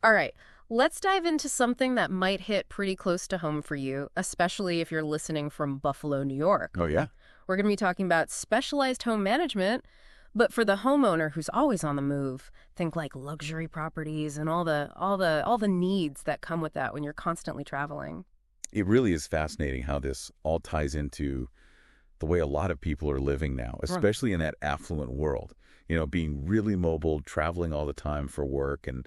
All right, let's dive into something that might hit pretty close to home for you, especially if you're listening from Buffalo, New York. Oh, yeah? We're going to be talking about specialized home management, but for the homeowner who's always on the move. Think like luxury properties and all the needs that come with that when you're constantly traveling. It really is fascinating how this all ties into the way a lot of people are living now, Right. especially in that affluent world. Being really mobile, traveling all the time for work and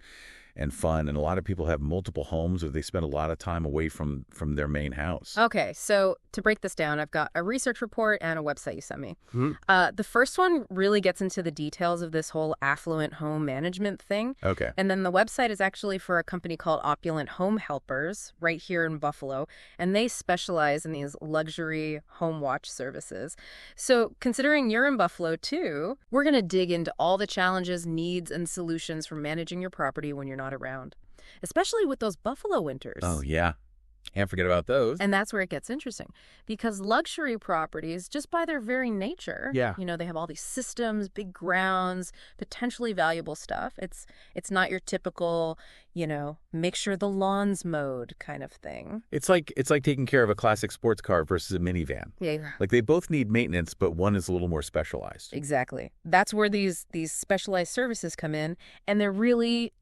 fun. And a lot of people have multiple homes, or they spend a lot of time away from their main house. Okay, so to break this down, I've got a research report and a website you sent me. Hmm. The first one really gets into the details of this whole affluent home management thing. Okay. And then the website is actually for a company called Opulent Home Helpers right here in Buffalo, and they specialize in these luxury home watch services. So considering you're in Buffalo too, we're going to dig into all the challenges, needs, and solutions for managing your property when you're not around, especially with those Buffalo winters. Oh, yeah. Can't forget about those. And that's where it gets interesting, because luxury properties, just by their very nature, Yeah. they have all these systems, big grounds, potentially valuable stuff. It's not your typical, make sure the lawn's mowed kind of thing. It's like taking care of a classic sports car versus a minivan. Yeah, Like they both need maintenance, but one is a little more specialized. exactly. That's where these specialized services come in, and they're really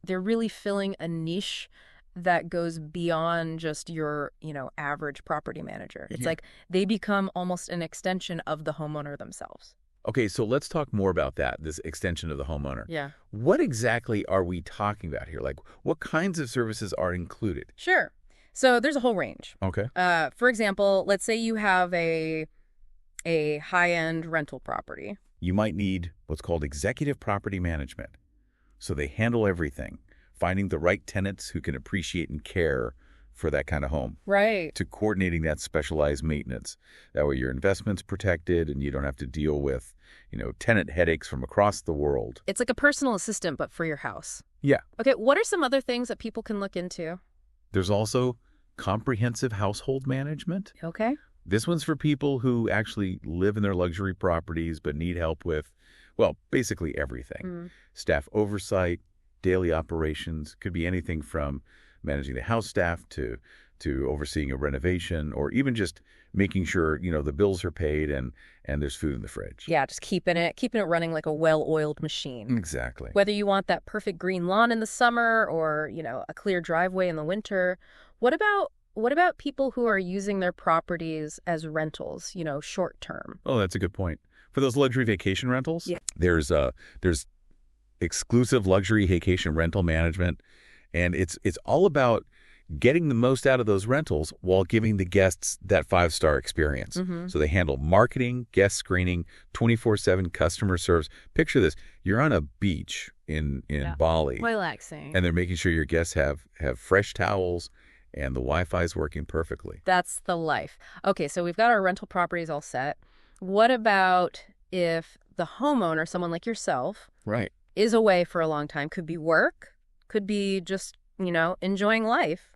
filling a niche that goes beyond just your, average property manager. It's Yeah. like they become almost an extension of the homeowner themselves. Okay, so let's talk more about that, this extension of the homeowner. Yeah. What exactly are we talking about here? Like, what kinds of services are included? Sure. So there's a whole range. Okay. For example, let's say you have a high-end rental property. You might need what's called executive property management. So they handle everything, finding the right tenants who can appreciate and care for that kind of home, Right. to coordinating that specialized maintenance. That way your investment's protected and you don't have to deal with, tenant headaches from across the world. It's like a personal assistant, but for your house. Yeah. Okay, what are some other things that people can look into? There's also comprehensive household management. Okay. This one's for people who actually live in their luxury properties but need help with, well, basically everything. Mm. Staff oversight, daily operations, could be anything from managing the house staff to overseeing a renovation, or even just making sure, the bills are paid and there's food in the fridge. Yeah, just keeping it running like a well-oiled machine. Exactly. Whether you want that perfect green lawn in the summer or, a clear driveway in the winter. What about people who are using their properties as rentals, short term? Oh, that's a good point. For those luxury vacation rentals, Yeah. there's exclusive luxury vacation rental management, and it's all about getting the most out of those rentals while giving the guests that 5-star experience. Mm-hmm. So they handle marketing, guest screening, 24/7 customer service. Picture this. You're on a beach in Bali, Relaxing. and they're making sure your guests have fresh towels and the Wi-Fi is working perfectly. That's the life. Okay, so we've got our rental properties all set. What about if the homeowner, someone like yourself, Right. is away for a long time? Could be work, could be just, enjoying life.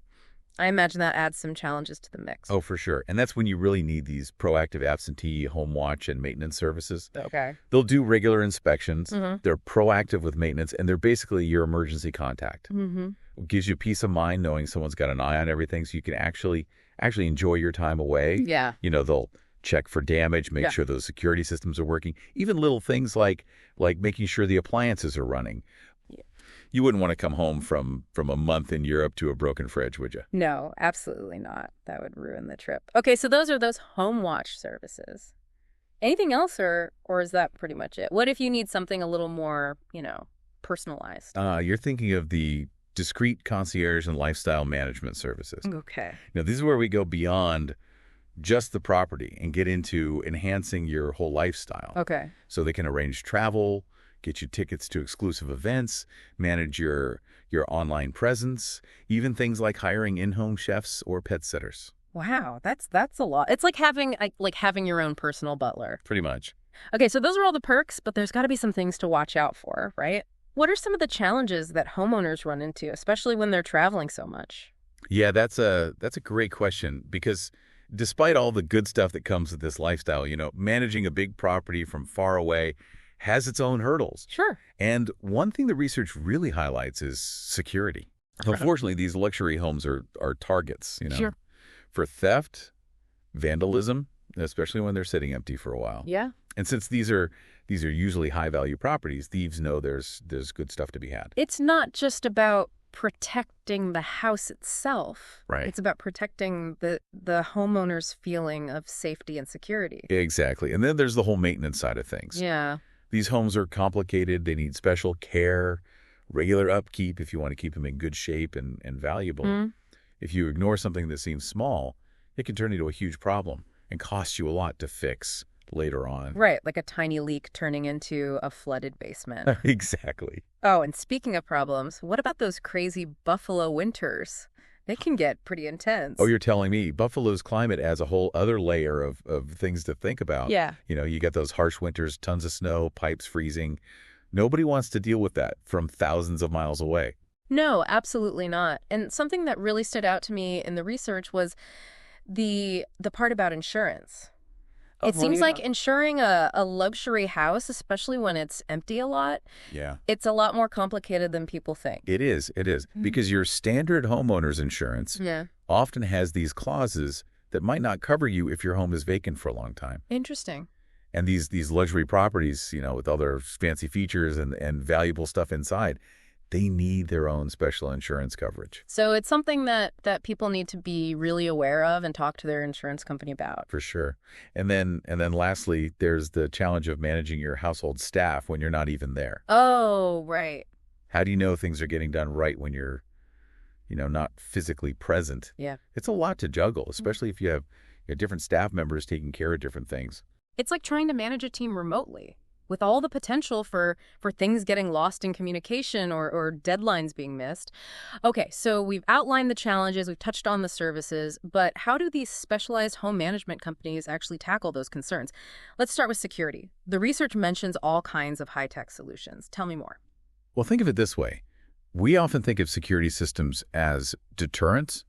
I imagine that adds some challenges to the mix. Oh, for sure. And that's when you really need these proactive absentee home watch and maintenance services. Okay. They'll do regular inspections. Mm-hmm. They're proactive with maintenance, and they're basically your emergency contact. Mm-hmm. It gives you peace of mind knowing someone's got an eye on everything, so you can actually enjoy your time away. Yeah. They'll check for damage, make Yeah. sure those security systems are working. Even little things like making sure the appliances are running. Yeah. You wouldn't want to come home from a month in Europe to a broken fridge, would you? No, absolutely not. That would ruin the trip. Okay, so those are those home watch services. Anything else, or is that pretty much it? What if you need something a little more, personalized? You're thinking of the discrete concierge and lifestyle management services. Okay. Now, this is where we go beyond just the property and get into enhancing your whole lifestyle. Okay. So they can arrange travel, get you tickets to exclusive events, manage your online presence, even things like hiring in-home chefs or pet sitters. Wow, that's a lot. It's like having your own personal butler. Pretty much. Okay, so those are all the perks, but there's got to be some things to watch out for, right? What are some of the challenges that homeowners run into, especially when they're traveling so much? Yeah, that's a great question, because despite all the good stuff that comes with this lifestyle, managing a big property from far away has its own hurdles. Sure. And one thing the research really highlights is security. Unfortunately, these luxury homes are targets, Sure. for theft, vandalism, especially when they're sitting empty for a while. Yeah. And since these are usually high-value properties, thieves know there's good stuff to be had. It's not just about protecting the house itself. Right. It's about protecting the homeowner's feeling of safety and security. Exactly. And then there's the whole maintenance side of things. Yeah. These homes are complicated. They need special care, regular upkeep if you want to keep them in good shape and valuable. Mm. If you ignore something that seems small, it can turn into a huge problem and cost you a lot to fix later on. Right, like a tiny leak turning into a flooded basement. Exactly. Oh, and speaking of problems, what about those crazy Buffalo winters? They can get pretty intense. Oh, you're telling me Buffalo's climate adds a whole other layer of things to think about. Yeah. You get those harsh winters, tons of snow, pipes freezing. Nobody wants to deal with that from thousands of miles away. No, absolutely not. And something that really stood out to me in the research was the part about insurance. It seems like insuring a luxury house, especially when it's empty a lot, Yeah. it's a lot more complicated than people think. It is. It is. Because your standard homeowner's insurance Yeah. often has these clauses that might not cover you if your home is vacant for a long time. Interesting. And these luxury properties, with all their fancy features and valuable stuff inside, they need their own special insurance coverage. So it's something that people need to be really aware of and talk to their insurance company about. For sure. And then lastly, there's the challenge of managing your household staff when you're not even there. Oh, right. How do you know things are getting done right when you're, not physically present? Yeah. It's a lot to juggle, especially if you have different staff members taking care of different things. It's like trying to manage a team remotely with all the potential for things getting lost in communication or deadlines being missed. Okay, so we've outlined the challenges, we've touched on the services, but how do these specialized home management companies actually tackle those concerns? Let's start with security. The research mentions all kinds of high-tech solutions. Tell me more. Well, think of it this way. We often think of security systems as deterrents,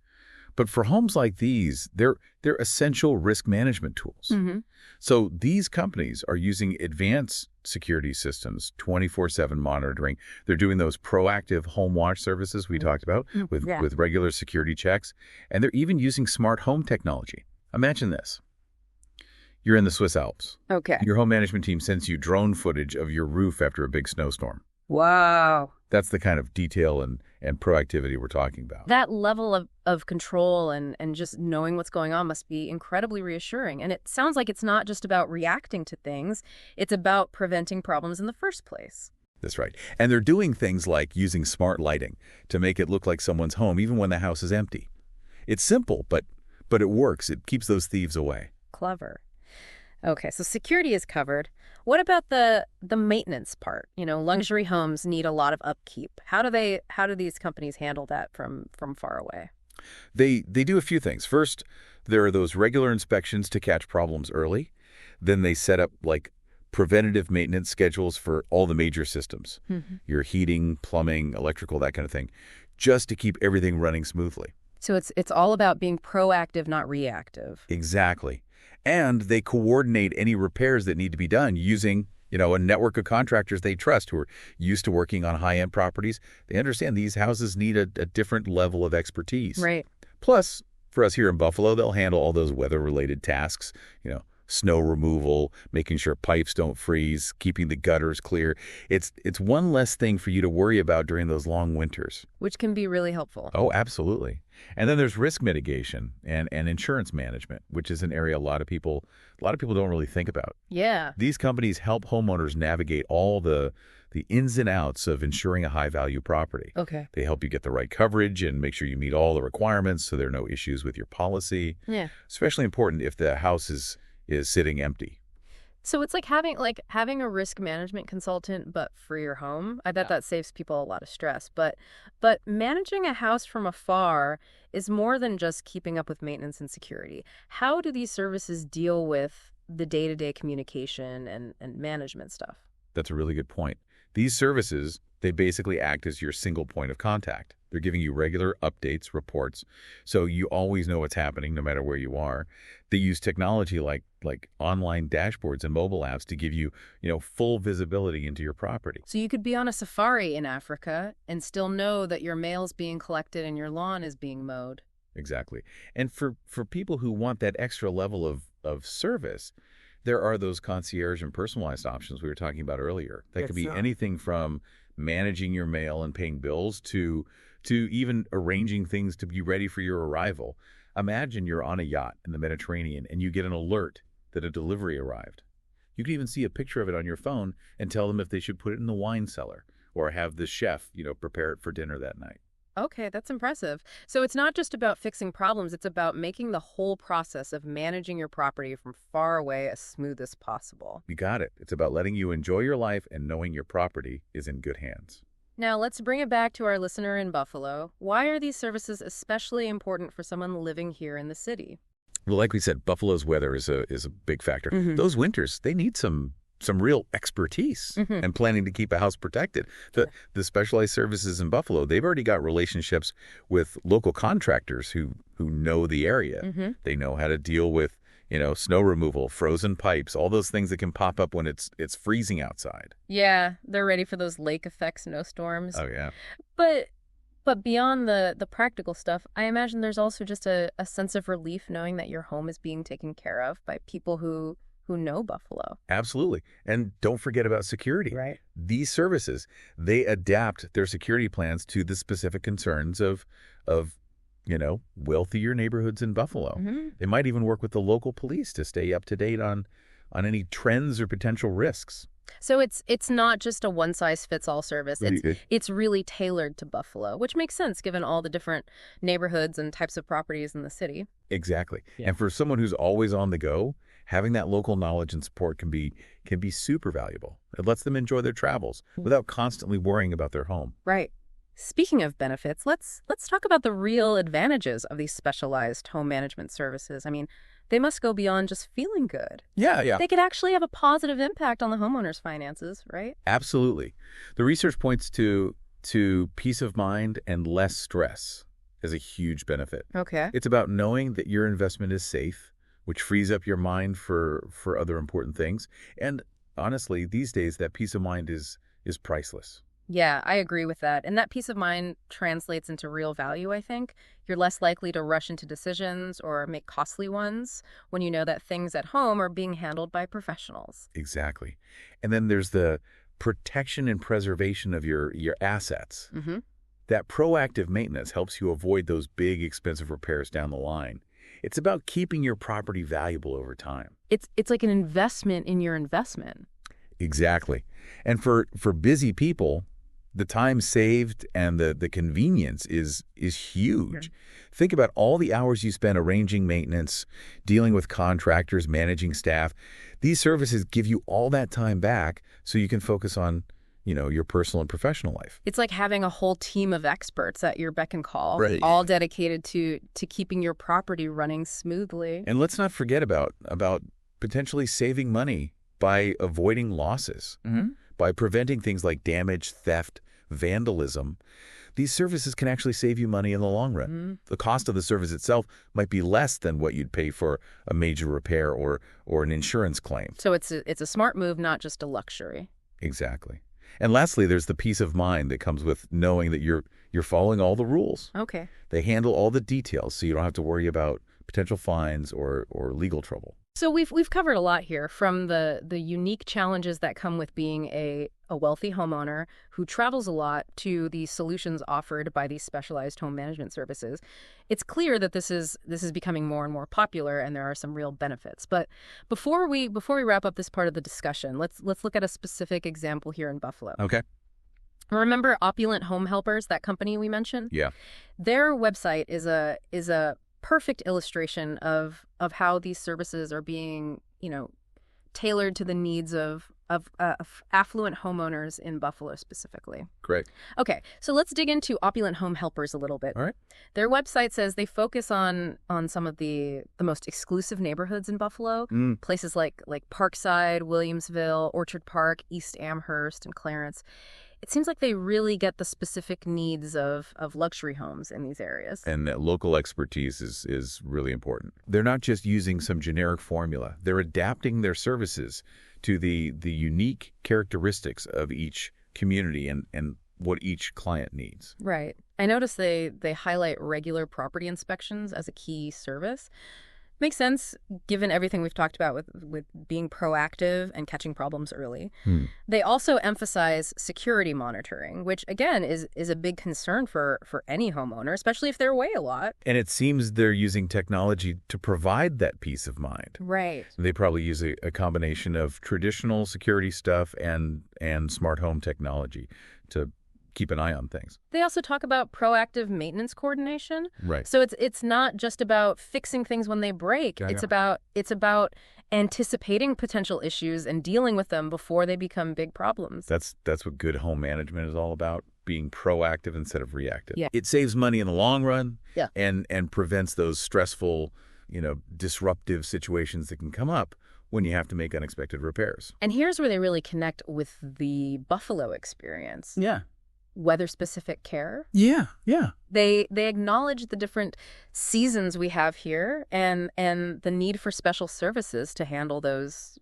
but for homes like these, they're essential risk management tools. Mm-hmm. So these companies are using advanced security systems, 24/7 monitoring. They're doing those proactive home watch services we talked about with regular security checks. And they're even using smart home technology. Imagine this. You're in the Swiss Alps. Okay. Your home management team sends you drone footage of your roof after a big snowstorm. Wow. That's the kind of detail and proactivity we're talking about. That level of control and just knowing what's going on must be incredibly reassuring. And it sounds like it's not just about reacting to things, it's about preventing problems in the first place. That's right. And they're doing things like using smart lighting to make it look like someone's home even when the house is empty. It's simple, but it works. It keeps those thieves away. Clever. Okay, so security is covered. What about the maintenance part? Luxury homes need a lot of upkeep. How do these companies handle that from far away? They do a few things. First, there are those regular inspections to catch problems early. Then they set up preventative maintenance schedules for all the major systems. Mm-hmm. Your heating, plumbing, electrical, that kind of thing, just to keep everything running smoothly. So it's all about being proactive, not reactive. Exactly. And they coordinate any repairs that need to be done using, a network of contractors they trust who are used to working on high-end properties. They understand these houses need a different level of expertise. Right. Plus, for us here in Buffalo, they'll handle all those weather-related tasks, snow removal, making sure pipes don't freeze, keeping the gutters clear. It's one less thing for you to worry about during those long winters. Which can be really helpful. Oh, absolutely. And then there's risk mitigation and insurance management, which is an area a lot of people don't really think about. Yeah. These companies help homeowners navigate all the ins and outs of insuring a high-value property. Okay. They help you get the right coverage and make sure you meet all the requirements so there are no issues with your policy. Yeah. Especially important if the house is sitting empty. So it's like having a risk management consultant, but for your home. I bet that saves people a lot of stress. But managing a house from afar is more than just keeping up with maintenance and security. How do these services deal with the day-to-day communication and management stuff? That's a really good point. These services, they basically act as your single point of contact. They're giving you regular updates, reports, so you always know what's happening no matter where you are. They use technology like online dashboards and mobile apps to give you, full visibility into your property. So you could be on a safari in Africa and still know that your mail's being collected and your lawn is being mowed. Exactly. And for people who want that extra level of service, there are those concierge and personalized options we were talking about earlier. That could be anything from managing your mail and paying bills to even arranging things to be ready for your arrival. Imagine you're on a yacht in the Mediterranean and you get an alert that a delivery arrived. You can even see a picture of it on your phone and tell them if they should put it in the wine cellar or have the chef, prepare it for dinner that night. Okay, that's impressive. So it's not just about fixing problems, it's about making the whole process of managing your property from far away as smooth as possible. You got it. It's about letting you enjoy your life and knowing your property is in good hands. Now, let's bring it back to our listener in Buffalo. Why are these services especially important for someone living here in the city? Well, like we said, Buffalo's weather is a big factor. Those winters, they need some real expertise and planning to keep a house protected. The specialized services in Buffalo, they've already got relationships with local contractors who know the area. They know how to deal with, snow removal, frozen pipes, all those things that can pop up when it's freezing outside. Yeah, they're ready for those lake effect snowstorms. Oh, yeah. But beyond the practical stuff, I imagine there's also just a sense of relief knowing that your home is being taken care of by people who know Buffalo. Absolutely. And don't forget about security. Right. These services, they adapt their security plans to the specific concerns of wealthier neighborhoods in Buffalo. They might even work with the local police to stay up to date on any trends or potential risks. So it's not just a one-size-fits-all service. It's really tailored to Buffalo, which makes sense given all the different neighborhoods and types of properties in the city. Exactly. Yeah. And for someone who's always on the go, having that local knowledge and support can be super valuable. It lets them enjoy their travels without constantly worrying about their home. Right. Speaking of benefits, let's talk about the real advantages of these specialized home management services. I mean, they must go beyond just feeling good. Yeah. They could actually have a positive impact on the homeowner's finances, right? Absolutely. The research points to peace of mind and less stress as a huge benefit. Okay. It's about knowing that your investment is safe, which frees up your mind for other important things. And honestly, these days, that peace of mind is priceless. Yeah, I agree with that. And that peace of mind translates into real value, I think. You're less likely to rush into decisions or make costly ones when you know that things at home are being handled by professionals. Exactly. And then there's the protection and preservation of your assets. That proactive maintenance helps you avoid those big, expensive repairs down the line. It's about keeping your property valuable over time. It's like an investment in your investment. Exactly. And for busy people, the time saved and the convenience is huge. Yeah. Think about all the hours you spend arranging maintenance, dealing with contractors, managing staff. These services give you all that time back so you can focus on, your personal and professional life. It's like having a whole team of experts at your beck and call, right, all dedicated to keeping your property running smoothly. And let's not forget about potentially saving money by avoiding losses, by preventing things like damage, theft, vandalism. These services can actually save you money in the long run. The cost of the service itself might be less than what you'd pay for a major repair or an insurance claim. So it's a smart move, not just a luxury. Exactly. And lastly, there's the peace of mind that comes with knowing that you're following all the rules. Okay. They handle all the details, so you don't have to worry about potential fines or legal trouble. So we've covered a lot here, from the unique challenges that come with being a wealthy homeowner who travels a lot to the solutions offered by these specialized home management services. It's clear that this is becoming more and more popular, and there are some real benefits. But before we wrap up this part of the discussion, let's look at a specific example here in Buffalo. Okay. Remember Affluent Home Helpers, that company we mentioned? Yeah. Their website is a perfect illustration of how these services are being, tailored to the needs of of Affluent Homeowners in Buffalo specifically. Great. Okay, so let's dig into Opulent Home Helpers a little bit. All right. Their website says they focus on some of the most exclusive neighborhoods in Buffalo, places like Parkside, Williamsville, Orchard Park, East Amherst, and Clarence. It seems like they really get the specific needs of luxury homes in these areas. And that local expertise is really important. They're not just using some generic formula. They're adapting their services to the unique characteristics of each community and what each client needs. Right. I noticed they highlight regular property inspections as a key service. Makes sense, given everything we've talked about with being proactive and catching problems early. They also emphasize security monitoring, which, again, is a big concern for any homeowner, especially if they're away a lot. And it seems they're using technology to provide that peace of mind. Right. They probably use a combination of traditional security stuff and smart home technology to keep an eye on things. They also talk about proactive maintenance coordination. Right. So it's not just about fixing things when they break. Yeah, it's about anticipating potential issues and dealing with them before they become big problems. That's what good home management is all about, being proactive instead of reactive. Yeah. It saves money in the long run. Yeah. And prevents those stressful, disruptive situations that can come up when you have to make unexpected repairs. And here's where they really connect with the Buffalo experience. Yeah. Weather-specific care. Yeah. Yeah. They acknowledge the different seasons we have here and the need for special services to handle those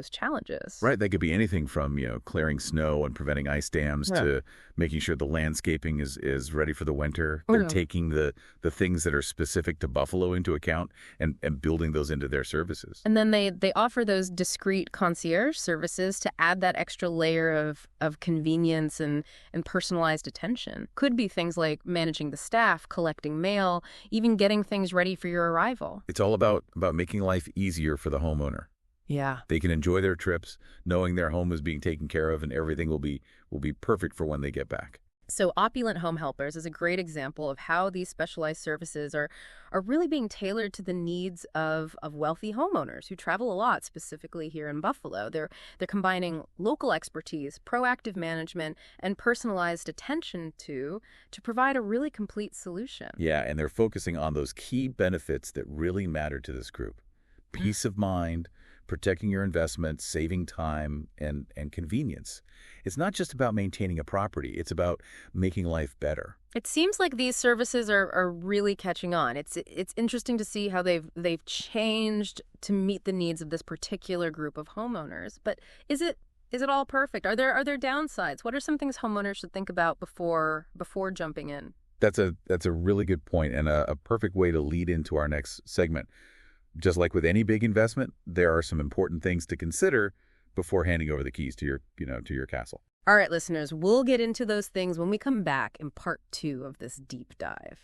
challenges. Right. They could be anything from, clearing snow and preventing ice dams to making sure the landscaping is ready for the winter. They're taking the things that are specific to Buffalo into account and building those into their services. And then they offer those discrete concierge services to add that extra layer of convenience and personalized attention. Could be things like managing the staff, collecting mail, even getting things ready for your arrival. It's all about making life easier for the homeowner. Yeah. They can enjoy their trips, knowing their home is being taken care of and everything will be perfect for when they get back. So Opulent Home Helpers is a great example of how these specialized services are really being tailored to the needs of wealthy homeowners who travel a lot, specifically here in Buffalo. They're combining local expertise, proactive management, and personalized attention to provide a really complete solution. Yeah, and they're focusing on those key benefits that really matter to this group. Peace of mind, protecting your investment, saving time, and convenience. It's not just about maintaining a property. It's about making life better. It seems like these services are really catching on. It's interesting to see how they've changed to meet the needs of this particular group of homeowners. But is it all perfect? Are there downsides? What are some things homeowners should think about before jumping in? That's a really good point and a perfect way to lead into our next segment. Just like with any big investment, there are some important things to consider before handing over the keys to your castle. All right, listeners, we'll get into those things when we come back in part 2 of this deep dive.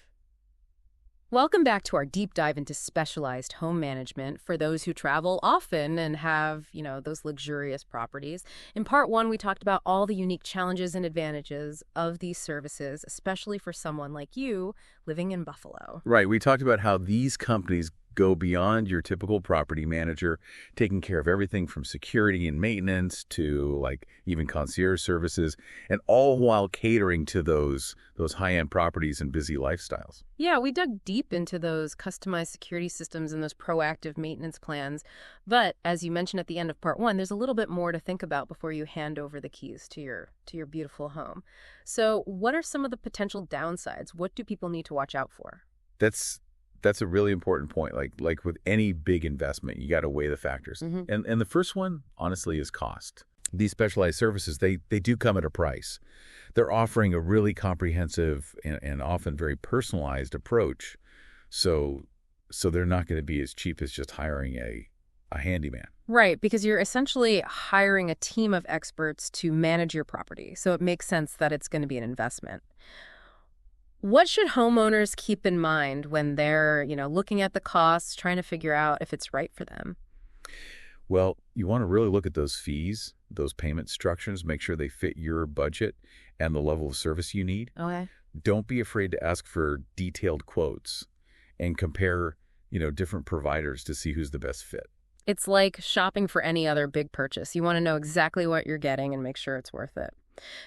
Welcome back to our deep dive into specialized home management for those who travel often and have, those luxurious properties. In part 1, we talked about all the unique challenges and advantages of these services, especially for someone like you living in Buffalo. Right. We talked about how these companies go beyond your typical property manager, taking care of everything from security and maintenance to even concierge services, and all while catering to those high-end properties and busy lifestyles. Yeah, we dug deep into those customized security systems and those proactive maintenance plans. But as you mentioned at the end of part 1, there's a little bit more to think about before you hand over the keys to your beautiful home. So what are some of the potential downsides? What do people need to watch out for? That's a really important point. Like with any big investment, you got to weigh the factors. Mm-hmm. And the first one, honestly, is cost. These specialized services, they do come at a price. They're offering a really comprehensive and often very personalized approach. So they're not going to be as cheap as just hiring a handyman. Right, because you're essentially hiring a team of experts to manage your property. So it makes sense that it's going to be an investment. What should homeowners keep in mind when they're, looking at the costs, trying to figure out if it's right for them? Well, you want to really look at those fees, those payment structures, make sure they fit your budget and the level of service you need. Okay. Don't be afraid to ask for detailed quotes and compare, different providers to see who's the best fit. It's like shopping for any other big purchase. You want to know exactly what you're getting and make sure it's worth it.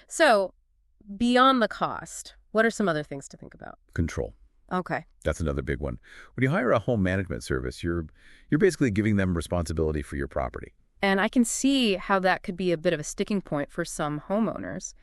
So, beyond the cost, what are some other things to think about? Control. Okay. That's another big one. When you hire a home management service, you're basically giving them responsibility for your property. And I can see how that could be a bit of a sticking point for some homeowners.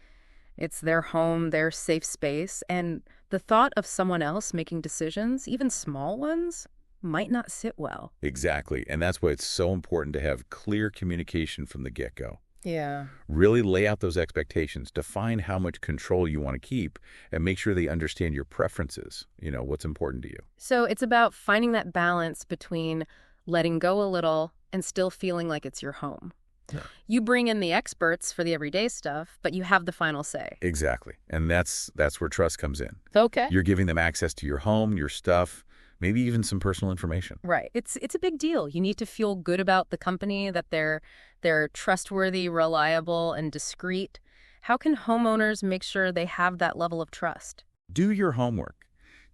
It's their home, their safe space, and the thought of someone else making decisions, even small ones, might not sit well. Exactly. And that's why it's so important to have clear communication from the get-go. Yeah. Really lay out those expectations, define how much control you want to keep, and make sure they understand your preferences, what's important to you. So it's about finding that balance between letting go a little and still feeling like it's your home. Yeah. You bring in the experts for the everyday stuff, but you have the final say. Exactly. And that's where trust comes in. Okay. You're giving them access to your home, your stuff, maybe even some personal information. Right. It's a big deal. You need to feel good about the company, that they're trustworthy, reliable, and discreet. How can homeowners make sure they have that level of trust? Do your homework.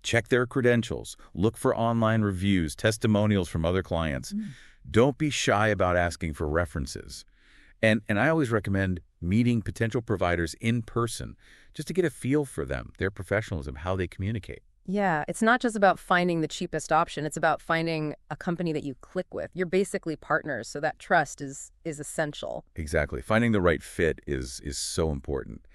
Check their credentials. Look for online reviews, testimonials from other clients. Don't be shy about asking for references. And I always recommend meeting potential providers in person just to get a feel for them, their professionalism, how they communicate. Yeah, it's not just about finding the cheapest option. It's about finding a company that you click with. You're basically partners, so that trust is essential. Exactly. Finding the right fit is so important.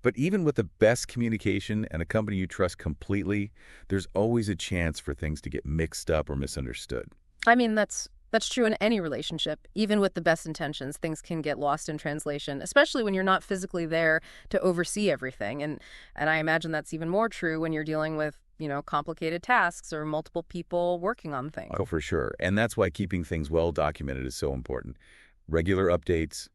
But even with the best communication and a company you trust completely, there's always a chance for things to get mixed up or misunderstood. I mean, that's true in any relationship. Even with the best intentions, things can get lost in translation, especially when you're not physically there to oversee everything. And I imagine that's even more true when you're dealing with, complicated tasks or multiple people working on things. Oh, for sure. And that's why keeping things well documented is so important. Regular updates,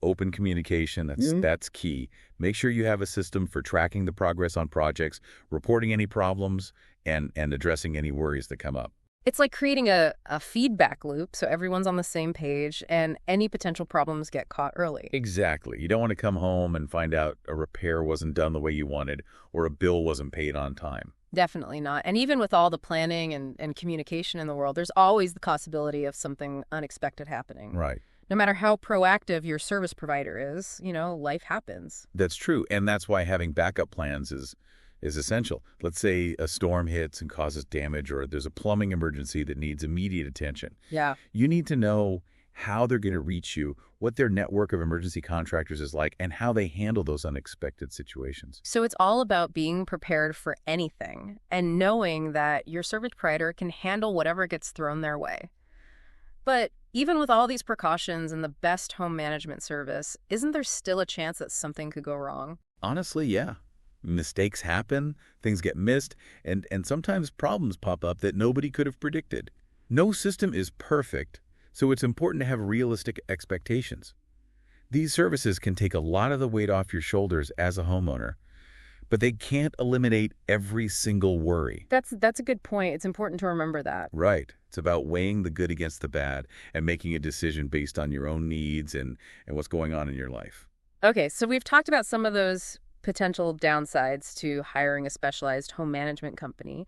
open communication, that's key. Make sure you have a system for tracking the progress on projects, reporting any problems, and addressing any worries that come up. It's like creating a feedback loop so everyone's on the same page and any potential problems get caught early. Exactly. You don't want to come home and find out a repair wasn't done the way you wanted or a bill wasn't paid on time. Definitely not. And even with all the planning and communication in the world, there's always the possibility of something unexpected happening. Right. No matter how proactive your service provider is, life happens. That's true. And that's why having backup plans is essential. Let's say a storm hits and causes damage, or there's a plumbing emergency that needs immediate attention. Yeah. You need to know how they're going to reach you, what their network of emergency contractors is like, and how they handle those unexpected situations. So it's all about being prepared for anything and knowing that your service provider can handle whatever gets thrown their way. But even with all these precautions and the best home management service, isn't there still a chance that something could go wrong? Honestly, yeah. Mistakes happen, things get missed, and sometimes problems pop up that nobody could have predicted. No system is perfect, so it's important to have realistic expectations. These services can take a lot of the weight off your shoulders as a homeowner, but they can't eliminate every single worry. That's a good point. It's important to remember that. Right. It's about weighing the good against the bad and making a decision based on your own needs and what's going on in your life. Okay, so we've talked about some of those potential downsides to hiring a specialized home management company.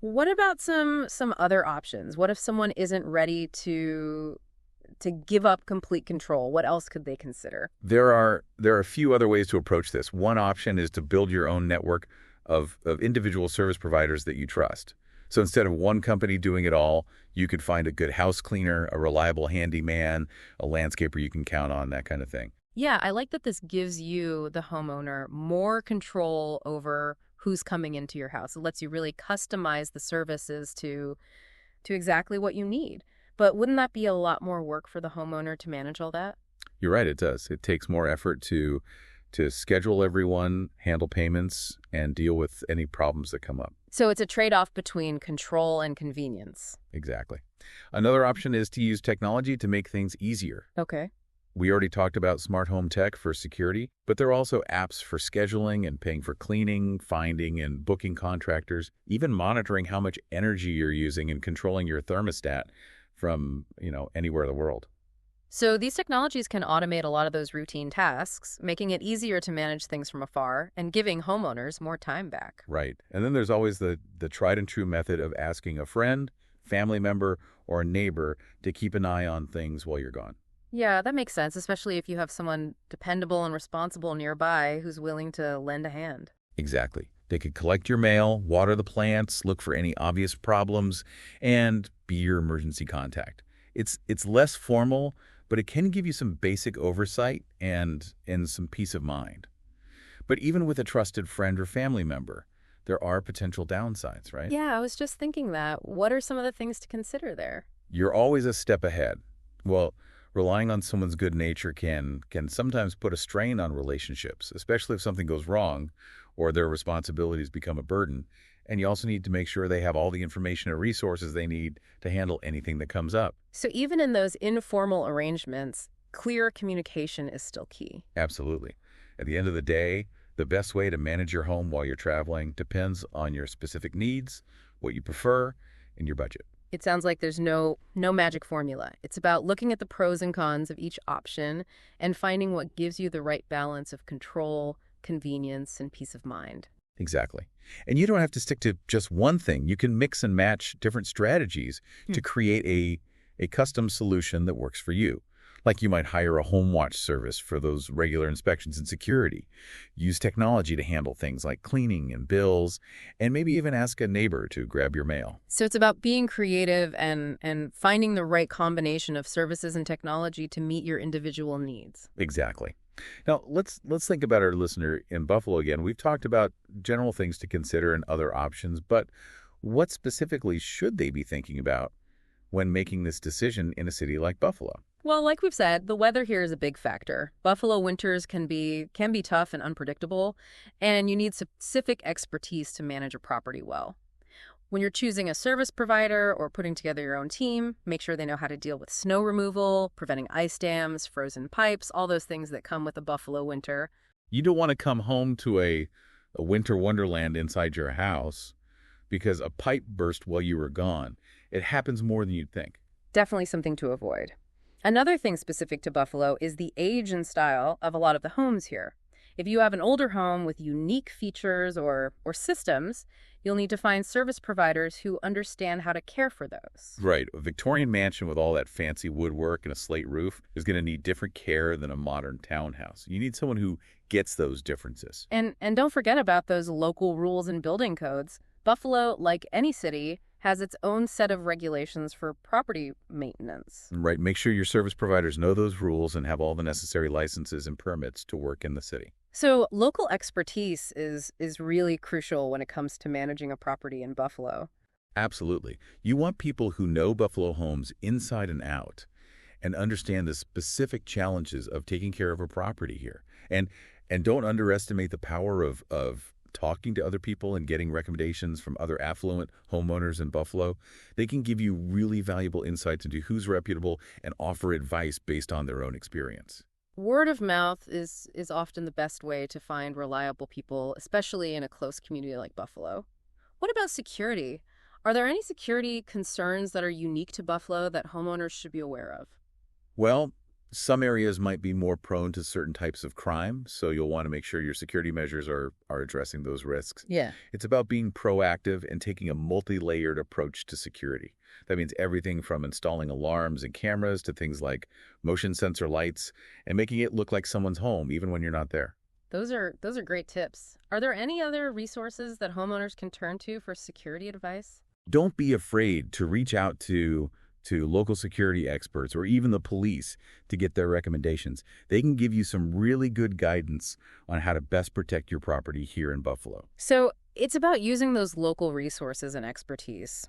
What about some other options? What if someone isn't ready to give up complete control? What else could they consider? There are a few other ways to approach this. One option is to build your own network of individual service providers that you trust. So instead of one company doing it all, you could find a good house cleaner, a reliable handyman, a landscaper you can count on, that kind of thing. Yeah, I like that this gives you, the homeowner, more control over who's coming into your house. It lets you really customize the services to exactly what you need. But wouldn't that be a lot more work for the homeowner to manage all that? You're right, it does. It takes more effort to schedule everyone, handle payments, and deal with any problems that come up. So it's a trade-off between control and convenience. Exactly. Another option is to use technology to make things easier. Okay. We already talked about smart home tech for security, but there are also apps for scheduling and paying for cleaning, finding and booking contractors, even monitoring how much energy you're using and controlling your thermostat from, anywhere in the world. So these technologies can automate a lot of those routine tasks, making it easier to manage things from afar and giving homeowners more time back. Right. And then there's always the tried and true method of asking a friend, family member, or a neighbor to keep an eye on things while you're gone. Yeah, that makes sense, especially if you have someone dependable and responsible nearby who's willing to lend a hand. Exactly. They could collect your mail, water the plants, look for any obvious problems, and be your emergency contact. It's less formal, but it can give you some basic oversight and some peace of mind. But even with a trusted friend or family member, there are potential downsides, right? Yeah, I was just thinking that. What are some of the things to consider there? You're always a step ahead. Well, relying on someone's good nature can sometimes put a strain on relationships, especially if something goes wrong or their responsibilities become a burden. And you also need to make sure they have all the information and resources they need to handle anything that comes up. So even in those informal arrangements, clear communication is still key. Absolutely. At the end of the day, the best way to manage your home while you're traveling depends on your specific needs, what you prefer, and your budget. It sounds like there's no magic formula. It's about looking at the pros and cons of each option and finding what gives you the right balance of control, convenience, and peace of mind. Exactly. And you don't have to stick to just one thing. You can mix and match different strategies to create a custom solution that works for you. Like you might hire a home watch service for those regular inspections and security. Use technology to handle things like cleaning and bills, and maybe even ask a neighbor to grab your mail. So it's about being creative and finding the right combination of services and technology to meet your individual needs. Exactly. Now, let's think about our listener in Buffalo again. We've talked about general things to consider and other options, but what specifically should they be thinking about when making this decision in a city like Buffalo? Well, like we've said, the weather here is a big factor. Buffalo winters can be tough and unpredictable, and you need specific expertise to manage a property well. When you're choosing a service provider or putting together your own team, make sure they know how to deal with snow removal, preventing ice dams, frozen pipes, all those things that come with a Buffalo winter. You don't want to come home to a winter wonderland inside your house because a pipe burst while you were gone. It happens more than you'd think. Definitely something to avoid. Another thing specific to Buffalo is the age and style of a lot of the homes here. If you have an older home with unique features or systems, you'll need to find service providers who understand how to care for those. Right. A Victorian mansion with all that fancy woodwork and a slate roof is going to need different care than a modern townhouse. You need someone who gets those differences. And don't forget about those local rules and building codes. Buffalo, like any city, has its own set of regulations for property maintenance. Right. Make sure your service providers know those rules and have all the necessary licenses and permits to work in the city. So local expertise is really crucial when it comes to managing a property in Buffalo. Absolutely. You want people who know Buffalo homes inside and out and understand the specific challenges of taking care of a property here. And don't underestimate the power of talking to other people and getting recommendations from other affluent homeowners in Buffalo. They can give you really valuable insights into who's reputable and offer advice based on their own experience. Word of mouth is often the best way to find reliable people, especially in a close community like Buffalo. What about security? Are there any security concerns that are unique to Buffalo that homeowners should be aware of? Well, some areas might be more prone to certain types of crime, so you'll want to make sure your security measures are addressing those risks. Yeah. It's about being proactive and taking a multi-layered approach to security. That means everything from installing alarms and cameras to things like motion sensor lights and making it look like someone's home even when you're not there. Those are great tips. Are there any other resources that homeowners can turn to for security advice? Don't be afraid to reach out to local security experts or even the police to get their recommendations. They can give you some really good guidance on how to best protect your property here in Buffalo. So it's about using those local resources and expertise.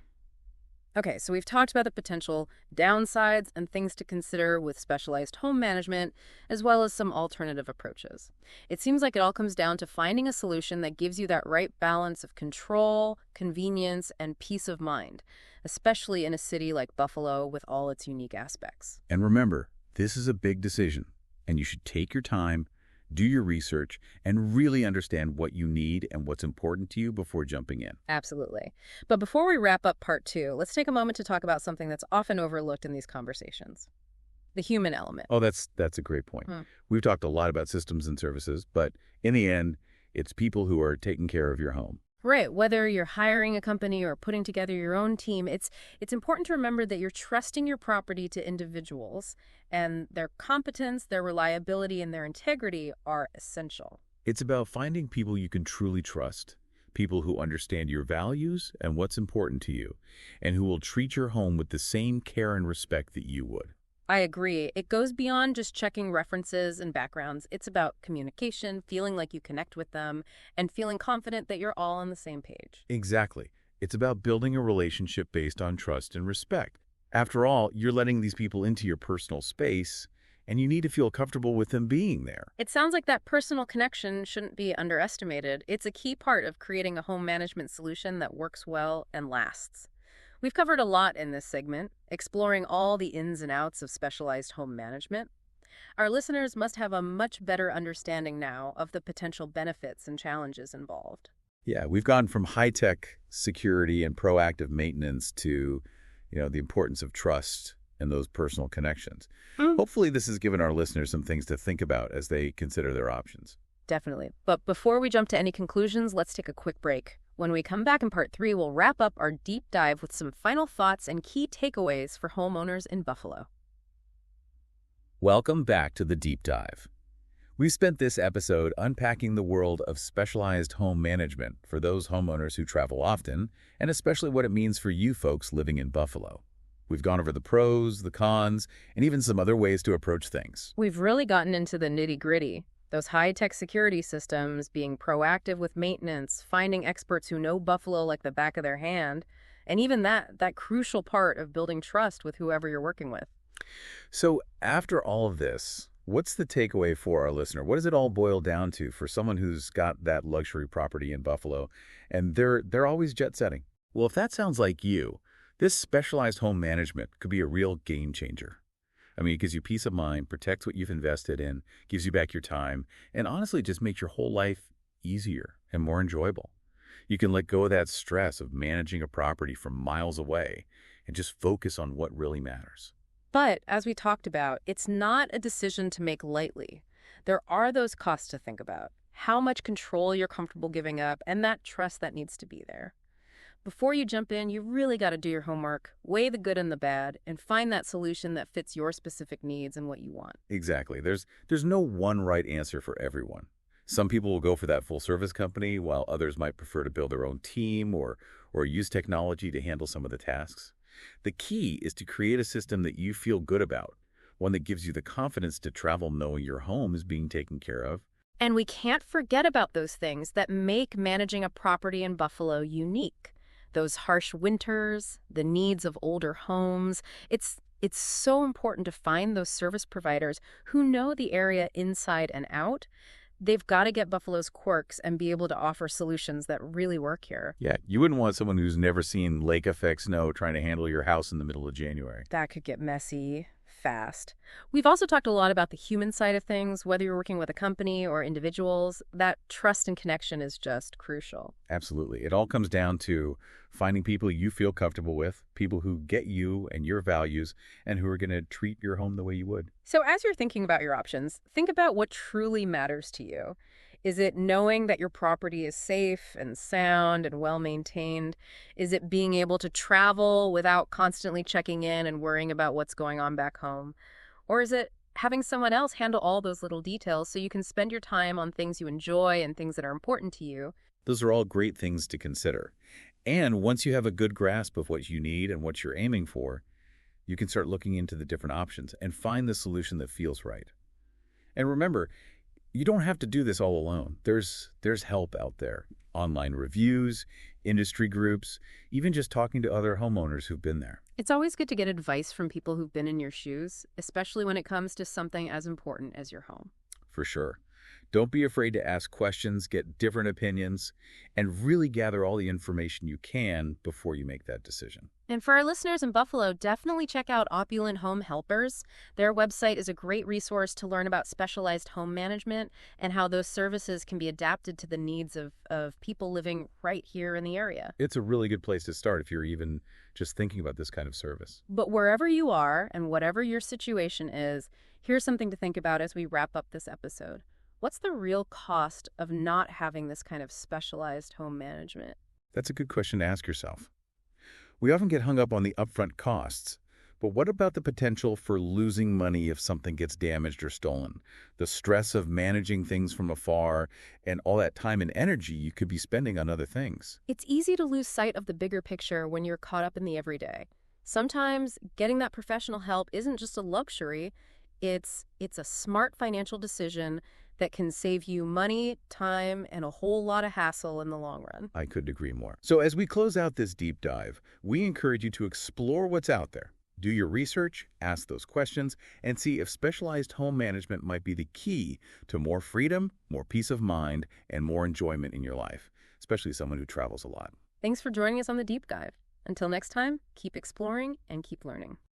Okay, so we've talked about the potential downsides and things to consider with specialized home management, as well as some alternative approaches. It seems like it all comes down to finding a solution that gives you that right balance of control, convenience, and peace of mind, especially in a city like Buffalo with all its unique aspects. And remember, this is a big decision, and you should take your time, do your research, and really understand what you need and what's important to you before jumping in. Absolutely. But before we wrap up part 2, let's take a moment to talk about something that's often overlooked in these conversations: the human element. Oh, that's a great point. We've talked a lot about systems and services, but in the end, it's people who are taking care of your home. Right, whether you're hiring a company or putting together your own team, it's important to remember that you're trusting your property to individuals, and their competence, their reliability, and their integrity are essential. It's about finding people you can truly trust, people who understand your values and what's important to you, and who will treat your home with the same care and respect that you would. I agree. It goes beyond just checking references and backgrounds. It's about communication, feeling like you connect with them, and feeling confident that you're all on the same page. Exactly. It's about building a relationship based on trust and respect. After all, you're letting these people into your personal space, and you need to feel comfortable with them being there. It sounds like that personal connection shouldn't be underestimated. It's a key part of creating a home management solution that works well and lasts. We've covered a lot in this segment, exploring all the ins and outs of specialized home management. Our listeners must have a much better understanding now of the potential benefits and challenges involved. Yeah, we've gone from high-tech security and proactive maintenance to, the importance of trust and those personal connections. Mm. Hopefully, this has given our listeners some things to think about as they consider their options. Definitely. But before we jump to any conclusions, let's take a quick break. When we come back in part 3, we'll wrap up our deep dive with some final thoughts and key takeaways for homeowners in Buffalo. Welcome back to the Deep Dive. We spent this episode unpacking the world of specialized home management for those homeowners who travel often, and especially what it means for you folks living in Buffalo. We've gone over the pros, the cons, and even some other ways to approach things. We've really gotten into the nitty-gritty. Those high-tech security systems, being proactive with maintenance, finding experts who know Buffalo like the back of their hand, and even that crucial part of building trust with whoever you're working with. So after all of this, what's the takeaway for our listener? What does it all boil down to for someone who's got that luxury property in Buffalo and they're always jet setting? Well, if that sounds like you, this specialized home management could be a real game changer. I mean, it gives you peace of mind, protects what you've invested in, gives you back your time, and honestly just makes your whole life easier and more enjoyable. You can let go of that stress of managing a property from miles away and just focus on what really matters. But, as we talked about, it's not a decision to make lightly. There are those costs to think about, how much control you're comfortable giving up, and that trust that needs to be there. Before you jump in, you really got to do your homework, weigh the good and the bad, and find that solution that fits your specific needs and what you want. Exactly. There's no one right answer for everyone. Some people will go for that full service company, while others might prefer to build their own team or use technology to handle some of the tasks. The key is to create a system that you feel good about, one that gives you the confidence to travel knowing your home is being taken care of. And we can't forget about those things that make managing a property in Buffalo unique. Those harsh winters, the needs of older homes. It's so important to find those service providers who know the area inside and out. They've got to get Buffalo's quirks and be able to offer solutions that really work here. Yeah, you wouldn't want someone who's never seen lake effect snow trying to handle your house in the middle of January. That could get messy fast. We've also talked a lot about the human side of things, whether you're working with a company or individuals. That trust and connection is just crucial. Absolutely. It all comes down to finding people you feel comfortable with, people who get you and your values, and who are going to treat your home the way you would. So as you're thinking about your options, think about what truly matters to you. Is it knowing that your property is safe and sound and well-maintained? Is it being able to travel without constantly checking in and worrying about what's going on back home? Or is it having someone else handle all those little details so you can spend your time on things you enjoy and things that are important to you? Those are all great things to consider. And once you have a good grasp of what you need and what you're aiming for, you can start looking into the different options and find the solution that feels right. And remember, you don't have to do this all alone. There's help out there. Online reviews, industry groups, even just talking to other homeowners who've been there. It's always good to get advice from people who've been in your shoes, especially when it comes to something as important as your home. For sure. Don't be afraid to ask questions, get different opinions, and really gather all the information you can before you make that decision. And for our listeners in Buffalo, definitely check out Affluent Home Helpers. Their website is a great resource to learn about specialized home management and how those services can be adapted to the needs of people living right here in the area. It's a really good place to start if you're even just thinking about this kind of service. But wherever you are and whatever your situation is, here's something to think about as we wrap up this episode. What's the real cost of not having this kind of specialized home management? That's a good question to ask yourself. We often get hung up on the upfront costs, but what about the potential for losing money if something gets damaged or stolen? The stress of managing things from afar and all that time and energy you could be spending on other things. It's easy to lose sight of the bigger picture when you're caught up in the everyday. Sometimes getting that professional help isn't just a luxury, it's a smart financial decision that can save you money, time, and a whole lot of hassle in the long run. I couldn't agree more. So as we close out this deep dive, we encourage you to explore what's out there. Do your research, ask those questions, and see if specialized home management might be the key to more freedom, more peace of mind, and more enjoyment in your life, especially someone who travels a lot. Thanks for joining us on the deep dive. Until next time, keep exploring and keep learning.